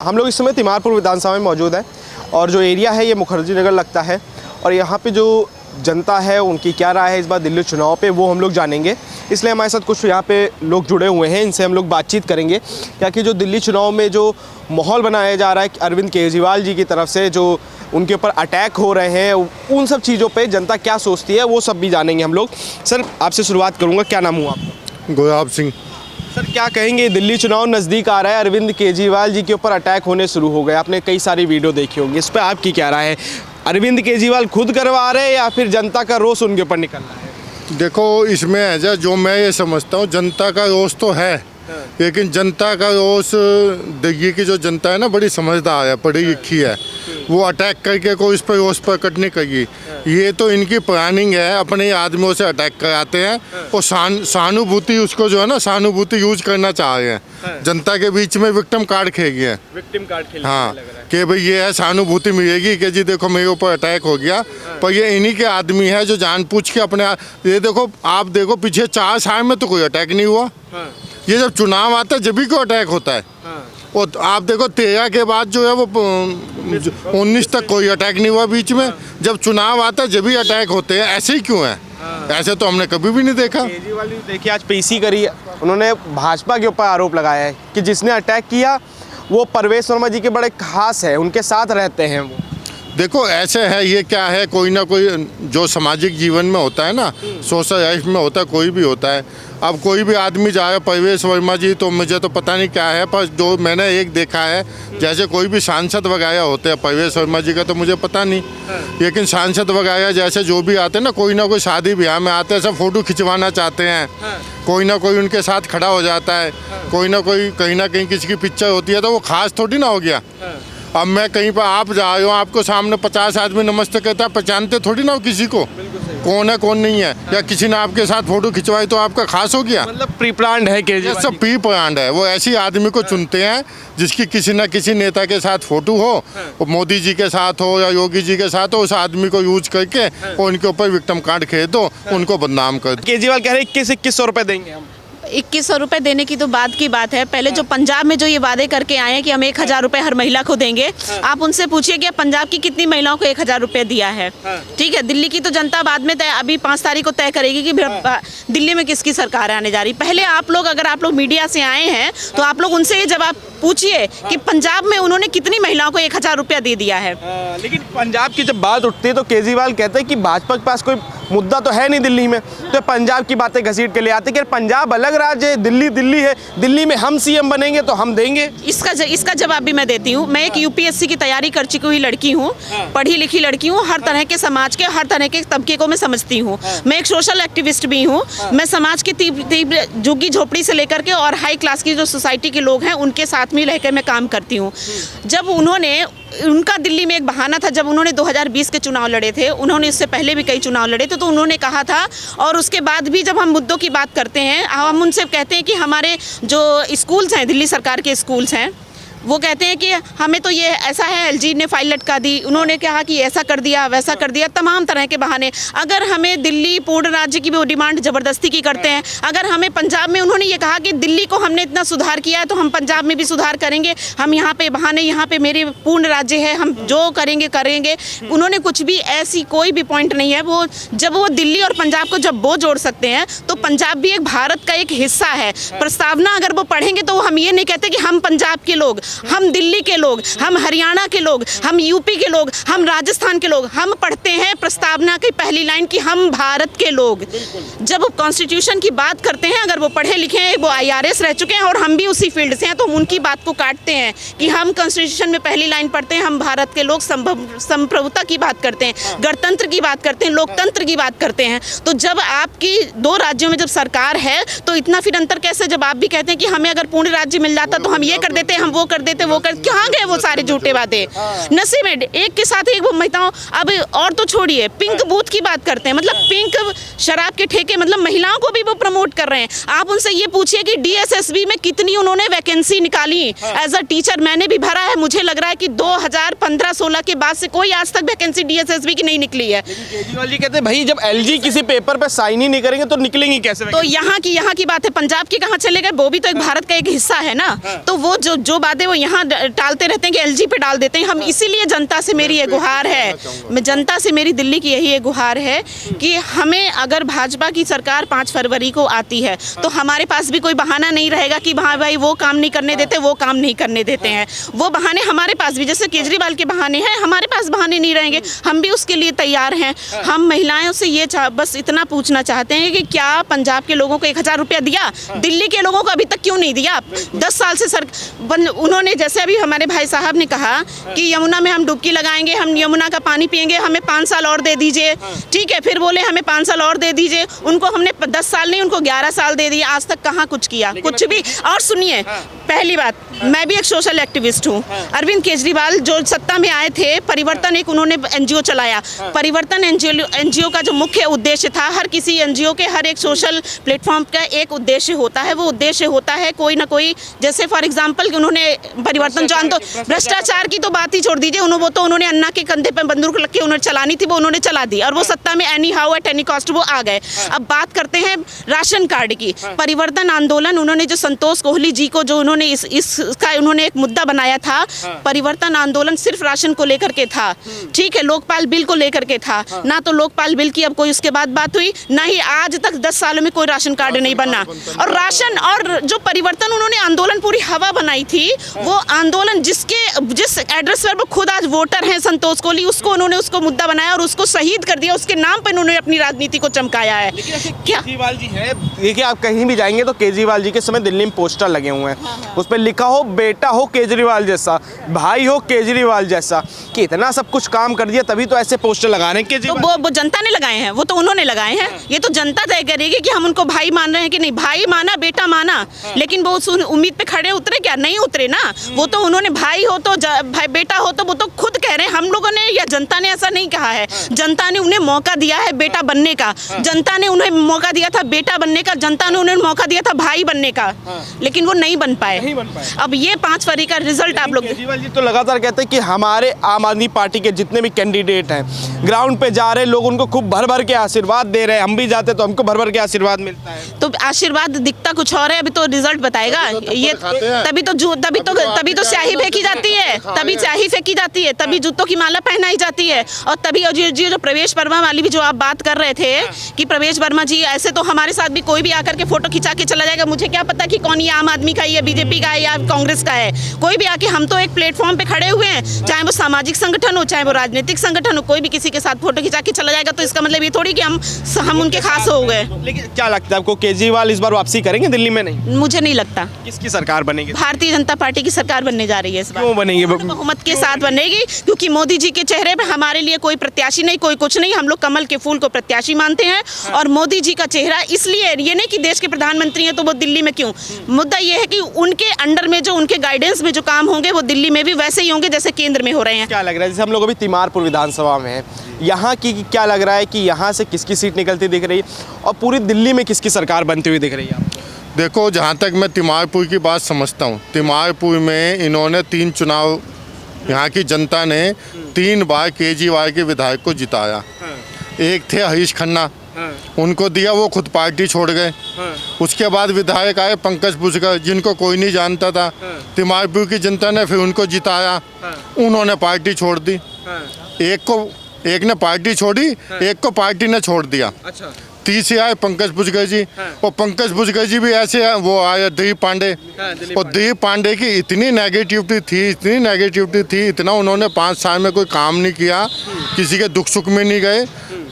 हम लोग इस समय तिमारपुर विधानसभा में मौजूद हैं और जो एरिया है ये मुखर्जी नगर लगता है और यहाँ पे जो जनता है उनकी क्या राय है इस बार दिल्ली चुनाव पे वो हम लोग जानेंगे। इसलिए हमारे साथ कुछ यहाँ पे लोग जुड़े हुए हैं, इनसे हम लोग बातचीत करेंगे क्योंकि जो दिल्ली चुनाव में जो माहौल बनाया जा रहा है अरविंद केजरीवाल जी की तरफ से, जो उनके ऊपर अटैक हो रहे हैं, उन सब चीज़ों पर जनता क्या सोचती है वो सब भी जानेंगे हम लोग। सर आपसे शुरुआत करूँगा, क्या नाम हुआ आपका? गुलाब सिंह। सर क्या कहेंगे, दिल्ली चुनाव नज़दीक आ रहा है, अरविंद केजरीवाल जी के ऊपर अटैक होने शुरू हो गए, आपने कई सारी वीडियो देखी होंगी, इस पर आपकी क्या राय है? अरविंद केजरीवाल खुद करवा रहे हैं या फिर जनता का रोष उनके ऊपर निकल रहा है? देखो इसमें है जो मैं ये समझता हूँ, जनता का रोष तो है, लेकिन जनता का रोष दिल्ली की जो जनता है ना बड़ी समझदार है, पढ़ी लिखी है, वो अटैक करके कोई इस पर रोष प्रकट नहीं करेगी। ये तो इनकी प्लानिंग है, अपने आदमियों से अटैक कराते हैं और सहानुभूति उसको जो है ना सहानुभूति यूज करना चाह रहे हैं, जनता के बीच में विक्टिम कार्ड खेल गए हैं। विक्टिम कार्ड खेल हाँ कि भाई ये है सहानुभूति मिलेगी कि जी देखो मेरे ऊपर अटैक हो गया, पर ये इन्हीं के आदमी है जो जानबूझ के अपने ये देखो आप देखो पिछले 4 साल में तो कोई अटैक नहीं हुआ। ये जब चुनाव आता है जब भी कोई अटैक होता है। और आप देखो 13 के बाद जो है वो 19 तक कोई अटैक नहीं हुआ बीच में, जब चुनाव आता है जब भी अटैक होते हैं। ऐसे ही क्यों है? ऐसे तो हमने कभी भी नहीं देखा। केजरीवाल देखिए आज पीसी करी, उन्होंने भाजपा के ऊपर आरोप लगाया है कि जिसने अटैक किया वो परवेश वर्मा जी के बड़े खास है, उनके साथ रहते हैं वो। देखो ऐसे है, ये क्या है, कोई ना कोई जो सामाजिक जीवन में होता है ना, सोशल लाइफ में होता है, कोई भी होता है। अब कोई भी आदमी जाए परवेश वर्मा जी तो मुझे तो पता नहीं क्या है, पर जो मैंने एक देखा है जैसे कोई भी सांसद वगैरह होते हैं, परवेश वर्मा जी का तो मुझे पता नहीं, लेकिन सांसद वगैरह जैसे जो भी आते हैं ना कोई शादी ब्याह में आते हैं, सब फोटो खिंचवाना चाहते हैं, कोई ना कोई उनके साथ खड़ा हो जाता है, कोई ना कोई कहीं ना कहीं किसी की पिक्चर होती है तो वो खास थोड़ी ना हो गया। अब मैं कहीं पर आप जा रहे हो, आपको सामने 50 आदमी नमस्ते कहता है, पहचानते थोड़ी ना हो किसी को, कौन है कौन नहीं है, या किसी ने आपके साथ फोटो खिंचवाई तो आपका खास हो गया। मतलब प्री प्लान्ड है केजरीवाल, सब प्री प्लान्ड है। वो ऐसी आदमी को चुनते हैं जिसकी किसी न किसी नेता के साथ फोटो हो, मोदी जी के साथ हो या योगी जी के साथ हो, उस आदमी को यूज करके और उनके ऊपर विक्टिम कार्ड खेल दो, उनको बदनाम कर दो। केजरीवाल कह रहे हैं 2100 रुपए देंगे हम। 2100 रुपए देने की तो बाद की बात है। पहले जो पंजाब में जो ये वादे करके आए हैं कि हम 1000 रुपए हर महिला को देंगे, आप उनसे पूछिए कि पंजाब की कितनी महिलाओं को 1000 रुपए दिया है। ठीक है, दिल्ली की तो जनता बाद में तय, अभी 5 तारीख को तय करेगी कि दिल्ली में किसकी सरकार आने जा रही। पहले आप लोग, अगर आप लोग मीडिया से आए हैं तो आप लोग उनसे ये जवाब पूछिए कि पंजाब में उन्होंने कितनी महिलाओं को 1000 रुपया दे दिया है। लेकिन पंजाब की जब बात उठती है तो केजरीवाल कहते हैं कि भाजपा के पास कोई मुद्दा तो है नहीं दिल्ली में, तो पंजाब की बातें घसीट के ले आते कि पंजाब अलग राज्य है, दिल्ली दिल्ली है, दिल्ली में हम सीएम बनेंगे तो हम देंगे। इसका जवाब भी मैं देती हूँ। मैं एक यूपीएससी की तैयारी कर चुकी हुई लड़की हूँ, पढ़ी लिखी लड़की हूँ, हर तरह के समाज के हर तरह के तबके को मैं समझती हूँ। मैं एक सोशल एक्टिविस्ट भी हूँ। मैं समाज की तीव्र झुग्गी झोपड़ी से लेकर के और हाई क्लास की जो सोसाइटी के लोग हैं उनके साथ में रहकर मैं काम करती हूँ। जब उनका दिल्ली में एक बहाना था, जब उन्होंने 2020 के चुनाव लड़े थे, उन्होंने इससे पहले भी कई चुनाव लड़े थे, तो उन्होंने कहा था, और उसके बाद भी जब हम मुद्दों की बात करते हैं, हम उनसे कहते हैं कि हमारे जो स्कूल्स हैं, दिल्ली सरकार के स्कूल्स हैं, वो कहते हैं कि हमें तो ये ऐसा है, एलजी ने फाइल लटका दी, उन्होंने कहा कि ऐसा कर दिया वैसा कर दिया, तमाम तरह के बहाने। अगर हमें दिल्ली पूर्ण राज्य की वो डिमांड ज़बरदस्ती की करते हैं, अगर हमें पंजाब में उन्होंने ये कहा कि दिल्ली को हमने इतना सुधार किया है तो हम पंजाब में भी सुधार करेंगे, हम यहाँ पे बहाने, यहाँ पे मेरे पूर्ण राज्य है, हम जो करेंगे करेंगे। उन्होंने कुछ भी ऐसी कोई भी पॉइंट नहीं है। वो जब वो दिल्ली और पंजाब को जब वो जोड़ सकते हैं तो पंजाब भी एक भारत का एक हिस्सा है। प्रस्तावना अगर वो पढ़ेंगे तो हम ये नहीं कहते कि हम पंजाब के लोग, हम दिल्ली के लोग, हम हरियाणा के लोग, हम यूपी के लोग, हम राजस्थान के लोग, हम पढ़ते हैं प्रस्तावना की पहली लाइन कि हम भारत के लोग। जब वो कॉन्स्टिट्यूशन की बात करते हैं, अगर वो पढ़े लिखे हैं, वो IRS रह चुके हैं और हम भी उसी फील्ड से हैं, तो हम उनकी बात को काटते हैं कि हम कॉन्स्टिट्यूशन में पहली लाइन पढ़ते हैं, हम भारत के लोग संप्रभुता की बात करते हैं, गणतंत्र की बात करते हैं, लोकतंत्र की बात करते हैं। तो जब आपकी 2 राज्यों में जब सरकार है तो इतना फिर अंतर कैसे? जब आप भी कहते हैं कि हमें अगर पूर्ण राज्य मिल जाता तो हम ये कर देते, हम वो कर देते, वो कर, कहाँ गए वो सारे झूठे वादे? नशे में एक के साथ एक वो महिलाओं, अब और तो छोड़िए, पिंक बूथ की बात करते हैं, मतलब पिंक शराब के ठेके, मतलब महिलाओं को भी वो प्रमोट कर रहे हैं। आप उनसे ये पूछिए कि DSSB में कितनी उन्होंने वैकेंसी निकाली एज अ टीचर। मैंने भी भरा है, मुझे लग रहा है कि 2015-16 के बाद से कोई आज तक वैकेंसी DSSB की नहीं निकली है। केजरीवाल जी कहते हैं भाई जब LG किसी पेपर पे साइन ही नहीं करेंगे तो निकलेंगी कैसे? तो यहाँ की बात है, पंजाब की कहाँ चले गए? वो भी तो एक भारत का एक हिस्सा है ना। तो वो जो बातें वो यहाँ टालते रहते हैं कि एलजी पे डाल देते हैं। हम इसीलिए जनता से मेरी ये गुहार है, मैं जनता से मेरी दिल्ली की यही एक गुहार है कि हमें अगर भाजपा की सरकार 5 फरवरी को आती है तो हमारे पास भी कोई बहाना नहीं रहेगा कि हाँ भाई वो काम नहीं करने देते, वो काम नहीं करने देते हैं। वो बहाने हमारे पास भी, जैसे केजरीवाल के बहाने हैं, हमारे पास बहाने नहीं रहेंगे, हम भी उसके लिए तैयार हैं। हम महिलाओं से ये बस इतना पूछना चाहते हैं कि क्या पंजाब के लोगों को 1000 रुपया दिया, दिल्ली के लोगों को अभी तक क्यों नहीं दिया? 10 साल से उन्होंने, जैसे अभी हमारे भाई साहब ने कहा कि यमुना में हम डुबकी लगाएंगे, हम यमुना का पानी पिएंगे, हमें 5 साल और दे दीजिए। ठीक है, फिर बोले हमें 5 साल और दे दीजिए। उनको हमने 10 साल नहीं, उनको 11 साल दे दिए, आज तक कहाँ कुछ किया, कुछ भी। और सुनिए, पहली बात, मैं भी एक सोशल एक्टिविस्ट हूँ। अरविंद केजरीवाल जो सत्ता में आए थे, परिवर्तन एक उन्होंने एनजीओ चलाया। परिवर्तन एनजीओ का जो मुख्य उद्देश्य था, हर किसी एनजीओ के हर एक सोशल प्लेटफॉर्म का एक उद्देश्य होता है। वो उद्देश्य होता है कोई ना कोई, जैसे फॉर एग्जांपल उन्होंने परिवर्तन जान, तो भ्रष्टाचार की तो बात ही छोड़ दीजिए, उन्होंने अन्ना के कंधे पर बंदूक रख के उन्होंने चलानी थी, वो उन्होंने चला दी और वो सत्ता में any how at any cost वो आ गए। अब बात करते हैं राशन कार्ड की। परिवर्तन आंदोलन, उन्होंने जो संतोष कोहली जी को जो उन्होंने इसका उन्होंने एक मुद्दा बनाया था, परिवर्तन आंदोलन सिर्फ राशन को लेकर के था। ठीक है, लोकपाल बिल को लेकर के था ना, तो लोकपाल बिल की अब कोई उसके बाद बात हुई ना ही, आज तक 10 सालों में कोई राशन कार्ड नहीं बना। और राशन और जो परिवर्तन उन्होंने आंदोलन पूरी हवा बनाई थी, वो आंदोलन जिस एड्रेस पर वो खुद आज वोटर हैं संतोष कोहली, उसको उन्होंने उसको मुद्दा बनाया और उसको शहीद कर दिया, उसके नाम पर उन्होंने अपनी राजनीति को चमकाया है। क्या केजरीवाल जी है, देखिए आप कहीं भी जाएंगे तो केजरीवाल जी के समय दिल्ली में पोस्टर लगे हुए हैं, उस पर लिखा हो बेटा हो केजरीवाल जैसा, भाई हो केजरीवाल जैसा, कि इतना सब कुछ काम कर दिया तभी तो ऐसे पोस्टर लगा रहे हैं केजरीवाल। तो वो जनता ने लगाए हैं, वो तो उन्होंने लगाए हैं। ये तो जनता तय करेगी कि हम उनको भाई मान रहे हैं कि नहीं। भाई माना, बेटा माना, लेकिन वो उस उम्मीद पे खड़े उतरे क्या? नहीं उतरे ना। वो तो उन्होंने भाई हो तो भाई, बेटा हो तो वो तो खुद कह रहे हैं। हम लोगों ने या जनता ने ऐसा नहीं कहा है, जनता ने उन्हें मौका दिया है बेटा बनने का, जनता ने उन्हें मौका दिया था बेटा बनने का, जनता ने उन्हें मौका दिया था भाई बनने का, लेकिन वो नहीं बन पाए। अब ये 5 फरवरी का रिजल्ट आप लोग। केजरीवाल जी तो लगातार कहते हैं कि हमारे आम आदमी पार्टी के जितने भी कैंडिडेट हैं ग्राउंड पे जा रहे हैं, लोग उनको खूब भर भर के आशीर्वाद दे रहे हैं, हम भी जाते तो हमको भर भर के आशीर्वाद मिलता है। तो आशीर्वाद दिखता कुछ और है, अभी तो रिजल्ट बताएगा ये। तभी तो स्याही फेंकी जाती है, तभी स्याही फेंकी जाती है, तभी जूतों की माला पहनाई जाती है, और तभी जो प्रवेश वर्मा वाली भी जो आप बात कर रहे थे कि प्रवेश वर्मा जी, ऐसे तो हमारे साथ भी कोई भी आकर के फोटो खिंचा के चला जाएगा, मुझे क्या पता कि कौन ये आम आदमी का है, ये बीजेपी का है या कांग्रेस का है। कोई भी आके, हम तो एक प्लेटफॉर्म पे खड़े हुए हैं, चाहे वो सामाजिक संगठन हो, चाहे वो राजनीतिक संगठन हो, कोई भी किसी के साथ फोटो खिंचा के चला जाएगा तो इसका मतलब ये थोड़ी कि हम उनके खास हो गए। लेकिन क्या लगता है आपको, केजरीवाल इस बार वापसी करेंगे दिल्ली में? नहीं, मुझे नहीं लगता। किसकी सरकार बनेगी? भारतीय जनता पार्टी की सरकार बनने जा रही है इस बार। क्यों बनेगी? बहुमत के साथ बनेगी, क्योंकि मोदी जी के चेहरे पे हमारे लिए कोई प्रत्याशी नहीं, कोई कुछ नहीं। हम लोग कमल के फूल को प्रत्याशी मानते हैं, और मोदी जी का चेहरा इसलिए, ये नहीं कि देश के प्रधानमंत्री हैं तो वो दिल्ली में क्यों। मुद्दा ये है कि उनके अंडर में जो, उनके गाइडेंस में जो काम होंगे वो दिल्ली में भी वैसे ही होंगे जैसे केंद्र में हो रहे हैं। क्या लग रहा है, जैसे हम लोग अभी तिमारपुर विधानसभा में हैं, यहाँ की क्या लग रहा है कि यहाँ से किसकी सीट निकलती दिख रही है और पूरी दिल्ली में किसकी सरकार बनती हुई दिख रही है आपको? देखो, जहाँ तक मैं तिमारपुर की बात समझता हूँ, तिमारपुर में इन्होंने 3 चुनाव, यहाँ की जनता ने 3 बार केजरीवाल के विधायक को जिताया। एक थे हरीश खन्ना, उनको दिया, वो खुद पार्टी छोड़ गए। उसके बाद विधायक आए पंकज पुष्कर, जिनको कोई नहीं जानता था, तिमारपुर की जनता ने फिर उनको जिताया, उन्होंने पार्टी छोड़ दी। एक ने पार्टी छोड़ी, एक को पार्टी ने छोड़ दिया। अच्छा। तीसरे आए पंकज पुष्कर जी, और पंकज पुष्कर जी भी ऐसे हैं, वो आए दिलीप पांडे, और दिलीप पांडे की इतनी नेगेटिविटी थी, इतना उन्होंने 5 साल में कोई काम नहीं किया, किसी के दुख सुख में नहीं गए।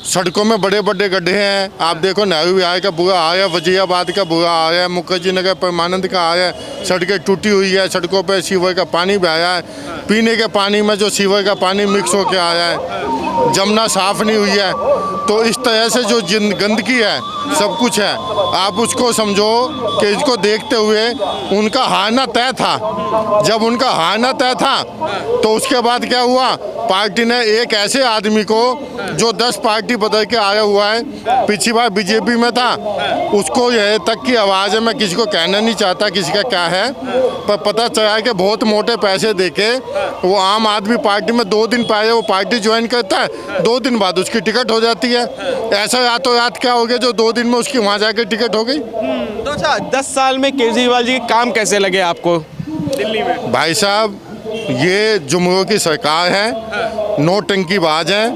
सड़कों में बड़े बड़े गड्ढे हैं, आप देखो नेहरू विहार का बुरा हाल है, वजीराबाद का बुरा हाल है, मुखर्जी नगर परमानंद का हाल है, सड़कें टूटी हुई है, सड़कों पर सीवर का पानी बहाया है, पीने के पानी में जो सीवर का पानी मिक्स होकर आया है, जमुना साफ नहीं हुई है। तो इस तरह से जो गंदगी है, सब कुछ है, आप उसको समझो कि इसको देखते हुए उनका हारना तय था। जब उनका हारना तय था तो उसके बाद क्या हुआ, पार्टी ने एक ऐसे आदमी को जो 10 पार्टी बदल के आया हुआ है, पिछली बार बीजेपी में था, उसको यह तक की आवाज़ है, मैं किसी को कहना नहीं चाहता किसी का क्या है, पर पता चला कि बहुत मोटे पैसे देके वो आम आदमी पार्टी में 2 दिन पहले वो पार्टी ज्वाइन करता है, 2 दिन बाद उसकी टिकट हो जाती है। ऐसा रातों रात क्या हो गया जो 2 दिन में उसकी वहाँ जाकर टिकट हो गई। तो अच्छा, 10 साल में केजरीवाल जी के काम कैसे लगे आपको? दिल्ली में? भाई साहब, ये जुमलों की सरकार है, नोटंकीबाज है।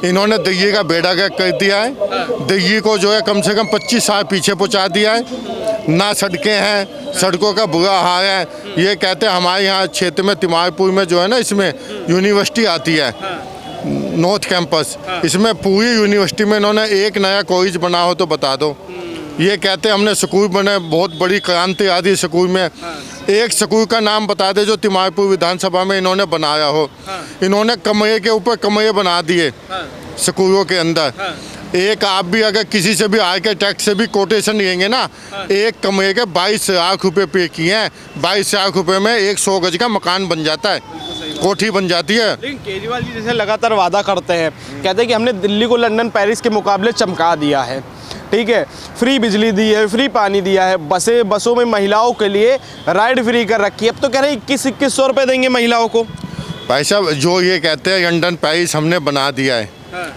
इन्होंने दिल्ली का बेड़ा गर्क कर दिया है। दिल्ली को जो है कम से कम 25 साल पीछे पहुंचा दिया है। ना सड़कें हैं, सड़कों का बुरा हाल है। ये कहते हैं हमारे यहाँ क्षेत्र में तिमारपुर में जो है ना, इसमें यूनिवर्सिटी आती है, नॉर्थ कैंपस। इसमें पूरी यूनिवर्सिटी में इन्होंने एक नया कॉलेज बना हो तो बता दो। ये कहते हैं हमने स्कूल बने, बहुत बड़ी क्रांति आ दी स्कूल में। एक स्कूल का नाम बता दे जो तिमारपुर विधानसभा में इन्होंने बनाया हो। इन्होंने कमरे के ऊपर कमरे बना दिए स्कूलों के अंदर। एक आप भी अगर किसी से भी आय के टैक्स से भी कोटेशन लेंगे ना, एक कमरे के 22 लाख रुपए पे किए हैं। 22 लाख रुपए में एक 100 गज का मकान बन जाता है, कोठी बन जाती है। लेकिन केजरीवाल जी जैसे लगातार वादा करते हैं, कहते हैं कि हमने दिल्ली को लंदन पेरिस के मुकाबले चमका दिया है, ठीक है, फ्री बिजली दी है, फ्री पानी दिया है, बसों में महिलाओं के लिए राइड फ्री कर रखी है। अब तो कह रहे हैं 2100 रुपये देंगे महिलाओं को। भाई साहब, जो ये कहते हैं लंदन पेरिस हमने बना दिया है,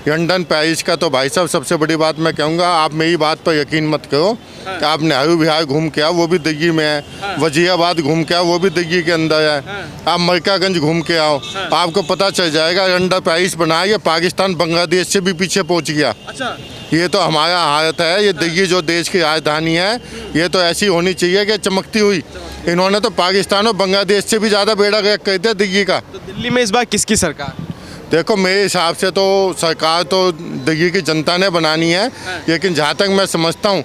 लंदन पेरिस का तो भाई साहब सबसे बड़ी बात मैं कहूँगा, आप मेरी बात पर यकीन मत करो कि आप नेहरू विहार घूम के आओ, वो भी दिल्ली में है। वजीराबाद घूम के आओ, वो भी दिल्ली के अंदर है। आप मलकागंज घूम के आओ, आपको पता चल जाएगा लंदन पेरिस बनाया, ये पाकिस्तान बांग्लादेश से भी पीछे पहुँच गया। अच्छा, ये तो हमारा हालत है। ये दिल्ली जो देश की राजधानी है, ये तो ऐसी होनी चाहिए कि चमकती हुई। इन्होंने तो पाकिस्तान और बांग्लादेश से भी ज़्यादा बेड़ा गर्क कर दिया दिल्ली का। तो दिल्ली में इस बार किसकी सरकार? देखो, मेरे हिसाब से तो सरकार तो दिल्ली की जनता ने बनानी है, लेकिन जहाँ तक मैं समझता हूँ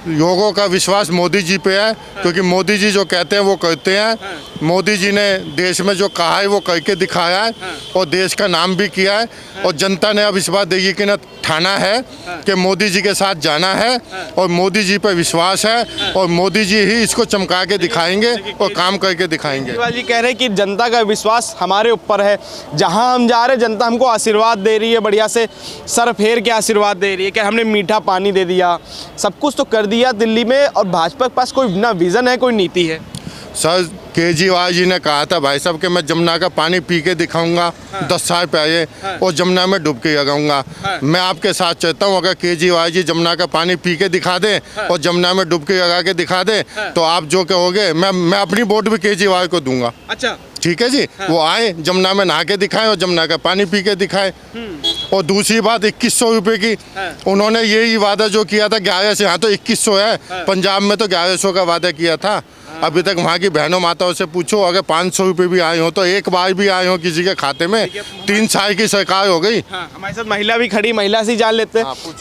लोगों का विश्वास मोदी जी पे है, क्योंकि मोदी जी जो कहते हैं वो करते हैं। मोदी जी ने देश में जो कहा है वो करके दिखाया है और देश का नाम भी किया है। और जनता ने अब इस बार दिल्ली के न ठाना है कि मोदी जी के साथ जाना है और मोदी जी पर विश्वास है और मोदी जी ही इसको चमका के दिखाएंगे और काम करके दिखाएंगे। केजरीवाल जी कह रहे हैं कि जनता का विश्वास हमारे ऊपर है, जहां हम जा रहे हैं जनता हमको आशीर्वाद दे रही है, बढ़िया से सर फेर के आशीर्वाद दे रही है कि हमने मीठा पानी दे दिया, सब कुछ तो कर दिया दिल्ली में। और भाजपा के पास कोई ना विजन है, कोई नीति है। सर, केजरीवाल जी ने कहा था भाई साहब कि मैं जमुना का पानी पी के दिखाऊंगा 10 साल पहले और जमुना में डुबकी लगाऊंगा। मैं आपके साथ चाहता हूं, अगर केजरीवाल जी जमुना का पानी पी के दिखा दें और जमुना में डुबकी लगा के दिखा दें तो आप जो कहोगे मैं अपनी वोट भी केजरीवाल को दूंगा। अच्छा, ठीक है जी। वो आए, जमुना में नहा के दिखाएं और जमुना का पानी पी के दिखाएं। और दूसरी बात 2100 रुपये की, उन्होंने यही वादा जो किया था 11 से, यहाँ तो 2100 है, पंजाब में तो 1100 का वादा किया था। अभी तक वहाँ की बहनों माताओं से पूछो, अगर 500 रुपये भी आए हो तो एक बार भी आए हो किसी के खाते में। 3 साल की सरकार हो गई। हमारे साथ महिला भी खड़ी, महिला से ही जान लेते हैं।